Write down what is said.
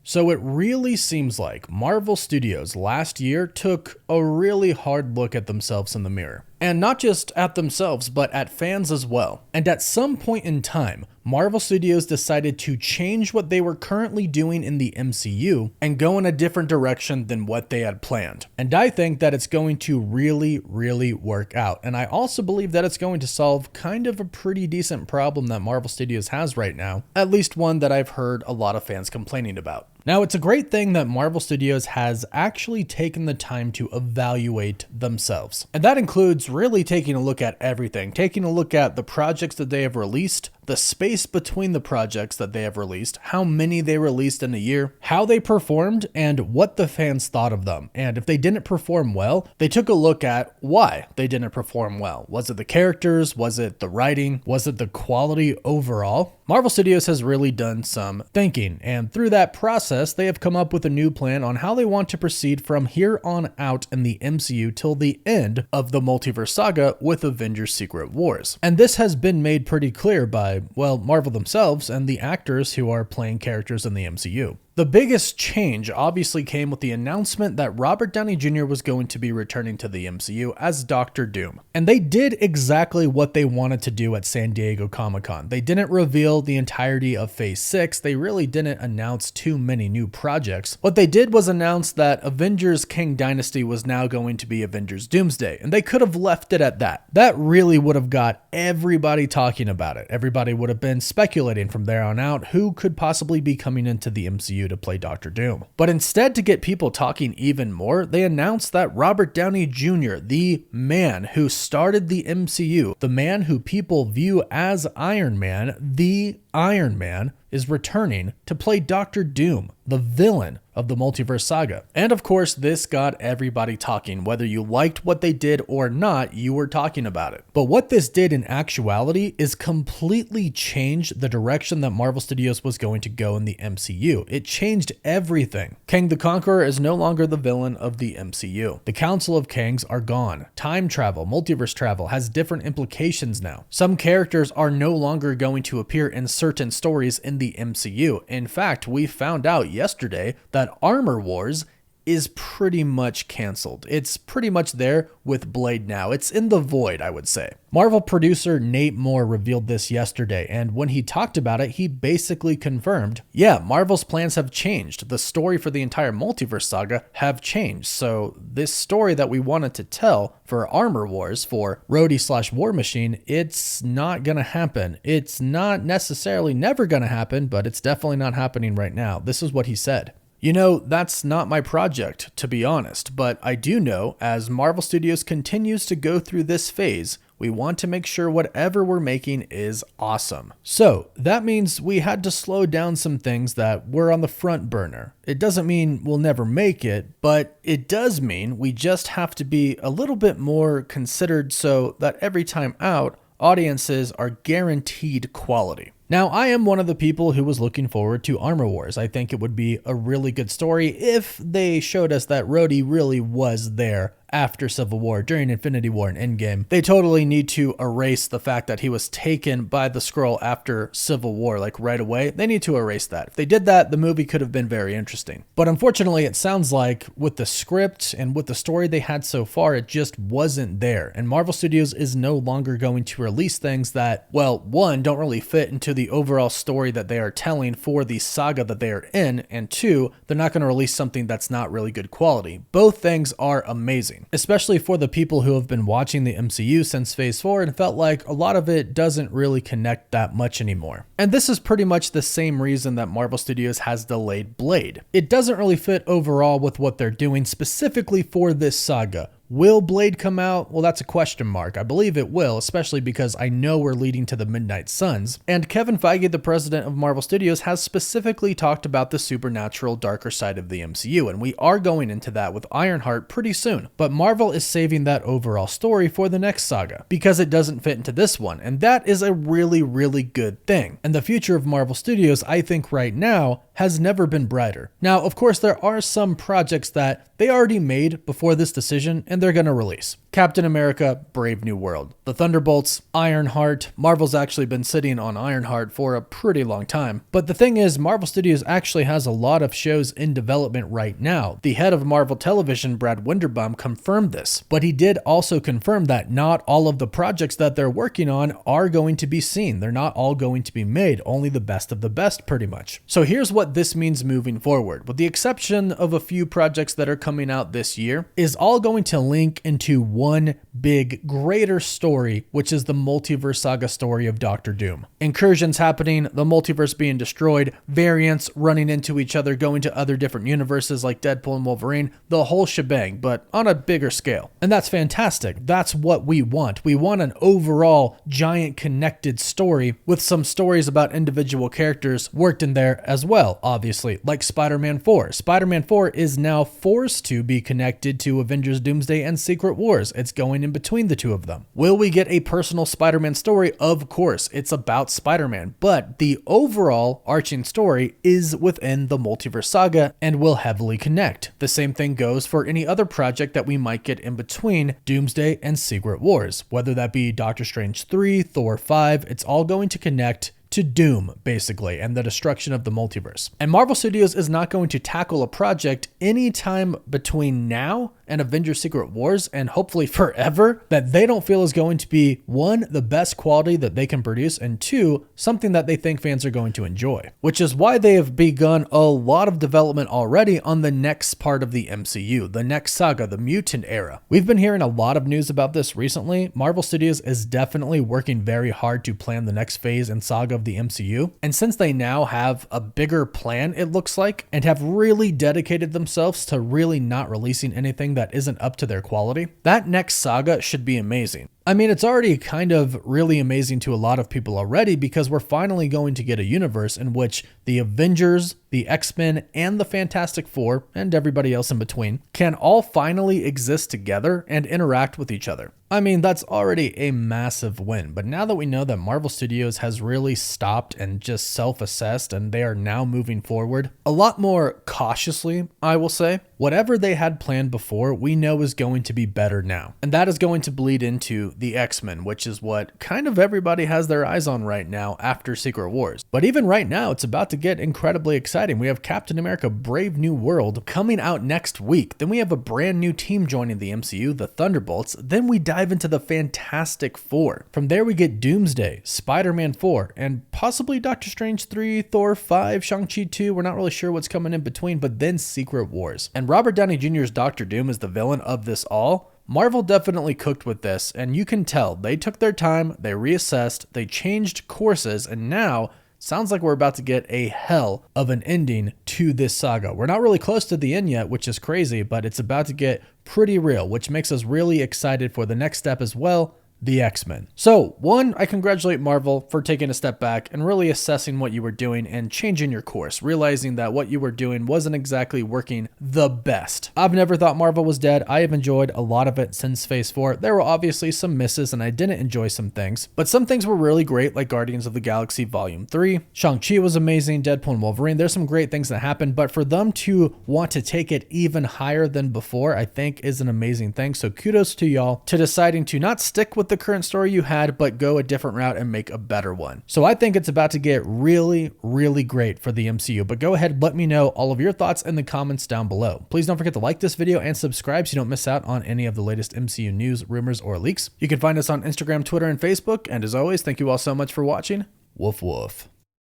So it really seems like Marvel Studios last year took a really hard look at themselves in the mirror. And not just at themselves, but at fans as well. And at some point in time, Marvel Studios decided to change what they were currently doing in the MCU and go in a different direction than what they had planned. And I think that it's going to really, really work out. And I also believe that it's going to solve kind of a pretty decent problem that Marvel Studios has right now, at least one that I've heard a lot of fans complaining about. Now, it's a great thing that Marvel Studios has actually taken the time to evaluate themselves. And that includes really taking a look at everything, taking a look at the projects that they have released, the space between the projects that they have released, how many they released in a year, how they performed, and what the fans thought of them. And if they didn't perform well, they took a look at why they didn't perform well. Was it the characters? Was it the writing? Was it the quality overall? Marvel Studios has really done some thinking, and through that process, they have come up with a new plan on how they want to proceed from here on out in the MCU till the end of the Multiverse Saga with Avengers Secret Wars. And this has been made pretty clear by, well, Marvel themselves and the actors who are playing characters in the MCU. The biggest change obviously came with the announcement that Robert Downey Jr. was going to be returning to the MCU as Doctor Doom. And they did exactly what they wanted to do at San Diego Comic-Con. They didn't reveal the entirety of Phase 6. They really didn't announce too many new projects. What they did was announce that Avengers Kang Dynasty was now going to be Avengers Doomsday, and they could have left it at that. That really would have got everybody talking about it. Everybody would have been speculating from there on out who could possibly be coming into the MCU to play Doctor Doom. But instead, to get people talking even more, they announced that Robert Downey Jr., the man who started the MCU, the man who people view as Iron Man, the Iron Man, is returning to play Doctor Doom, the villain of the Multiverse Saga. And of course, this got everybody talking. Whether you liked what they did or not, you were talking about it. But what this did in actuality is completely change the direction that Marvel Studios was going to go in the MCU. It changed everything. Kang the Conqueror is no longer the villain of the MCU. The Council of Kangs are gone. Time travel, multiverse travel has different implications now. Some characters are no longer going to appear in certain stories in the MCU. In fact, we found out yesterday that Armor Wars is pretty much canceled. It's pretty much there with Blade now. It's in the void, I would say. Marvel producer Nate Moore revealed this yesterday, and when he talked about it, he basically confirmed, yeah, Marvel's plans have changed. The story for the entire Multiverse Saga have changed. So this story that we wanted to tell for Armor Wars, for Rhodey/War Machine, it's not gonna happen. It's not necessarily never gonna happen, but it's definitely not happening right now. This is what he said. You know, that's not my project, to be honest, but I do know as Marvel Studios continues to go through this phase, we want to make sure whatever we're making is awesome. So that means we had to slow down some things that were on the front burner. It doesn't mean we'll never make it, but it does mean we just have to be a little bit more considered so that every time out, audiences are guaranteed quality. Now, I am one of the people who was looking forward to Armor Wars. I think it would be a really good story if they showed us that Rhodey really was there after Civil War, during Infinity War and Endgame. They totally need to erase the fact that he was taken by the Skrull after Civil War, like right away. They need to erase that. If they did that, the movie could have been very interesting. But unfortunately, it sounds like with the script and with the story they had so far, it just wasn't there. And Marvel Studios is no longer going to release things that, well, one, don't really fit into the overall story that they are telling for the saga that they are in, and two, they're not going to release something that's not really good quality. Both things are amazing. Especially for the people who have been watching the MCU since Phase 4 and felt like a lot of it doesn't really connect that much anymore. And this is pretty much the same reason that Marvel Studios has delayed Blade. It doesn't really fit overall with what they're doing specifically for this saga. Will Blade come out? Well, that's a question mark. I believe it will, especially because I know we're leading to the Midnight Suns. And Kevin Feige, the president of Marvel Studios, has specifically talked about the supernatural darker side of the MCU, and we are going into that with Ironheart pretty soon. But Marvel is saving that overall story for the next saga because it doesn't fit into this one, and that is a really, really good thing. And the future of Marvel Studios, I think right now, has never been brighter. Now, of course, there are some projects that they already made before this decision and they're going to release. Captain America, Brave New World. The Thunderbolts, Ironheart. Marvel's actually been sitting on Ironheart for a pretty long time. But the thing is, Marvel Studios actually has a lot of shows in development right now. The head of Marvel Television, Brad Winderbaum, confirmed this. But he did also confirm that not all of the projects that they're working on are going to be seen. They're not all going to be made. Only the best of the best, pretty much. So here's what this means moving forward. With the exception of a few projects that are coming out this year, is all going to link into one big, greater story, which is the Multiverse Saga story of Doctor Doom. Incursions happening, the multiverse being destroyed, variants running into each other, going to other different universes like Deadpool and Wolverine, the whole shebang, but on a bigger scale. And that's fantastic. That's what we want. We want an overall giant connected story with some stories about individual characters worked in there as well, obviously, like Spider-Man 4. Spider-Man 4 is now forced to be connected to Avengers Doomsday and Secret Wars. It's going in between the two of them. Will we get a personal Spider-Man story? Of course, it's about Spider-Man, but the overall arching story is within the Multiverse Saga and will heavily connect. The same thing goes for any other project that we might get in between Doomsday and Secret Wars, whether that be Doctor Strange 3, Thor 5, it's all going to connect to Doom, basically, and the destruction of the multiverse. And Marvel Studios is not going to tackle a project anytime between now and Avengers Secret Wars, and hopefully forever, that they don't feel is going to be, one, the best quality that they can produce, and two, something that they think fans are going to enjoy. Which is why they have begun a lot of development already on the next part of the MCU, the next saga, the mutant era. We've been hearing a lot of news about this recently. Marvel Studios is definitely working very hard to plan the next phase and saga of the MCU. And since they now have a bigger plan, it looks like, and have really dedicated themselves to really not releasing anything that isn't up to their quality, that next saga should be amazing. I mean, it's already kind of really amazing to a lot of people already because we're finally going to get a universe in which the Avengers, the X-Men, and the Fantastic Four, and everybody else in between, can all finally exist together and interact with each other. I mean, that's already a massive win, but now that we know that Marvel Studios has really stopped and just self-assessed and they are now moving forward a lot more cautiously, I will say, whatever they had planned before, we know is going to be better now. And that is going to bleed into the X-Men, which is what kind of everybody has their eyes on right now after Secret Wars. But even right now, it's about to get incredibly exciting. We have Captain America Brave New World coming out next week. Then we have a brand new team joining the MCU, the Thunderbolts. Then we dive into the Fantastic Four. From there we get Doomsday, Spider-Man 4, and possibly Doctor Strange 3, Thor 5, Shang-Chi 2. We're not really sure what's coming in between, but then Secret Wars. And Robert Downey Jr.'s Doctor Doom is the villain of this all. Marvel definitely cooked with this, and you can tell they took their time, they reassessed, they changed courses, and now sounds like we're about to get a hell of an ending to this saga. We're not really close to the end yet, which is crazy, but it's about to get pretty real, which makes us really excited for the next step as well, the X-Men. So, one, I congratulate Marvel for taking a step back and really assessing what you were doing and changing your course, realizing that what you were doing wasn't exactly working the best. I've never thought Marvel was dead. I have enjoyed a lot of it since Phase 4. There were obviously some misses and I didn't enjoy some things, but some things were really great, like Guardians of the Galaxy Volume 3. Shang-Chi was amazing, Deadpool and Wolverine. There's some great things that happened, but for them to want to take it even higher than before, I think is an amazing thing. So kudos to y'all to deciding to not stick with the current story you had, but go a different route and make a better one. So I think it's about to get really, really great for the MCU, but go ahead, let me know all of your thoughts in the comments down below. Please don't forget to like this video and subscribe so you don't miss out on any of the latest MCU news, rumors, or leaks. You can find us on Instagram, Twitter, and Facebook. And as always, thank you all so much for watching. Woof woof.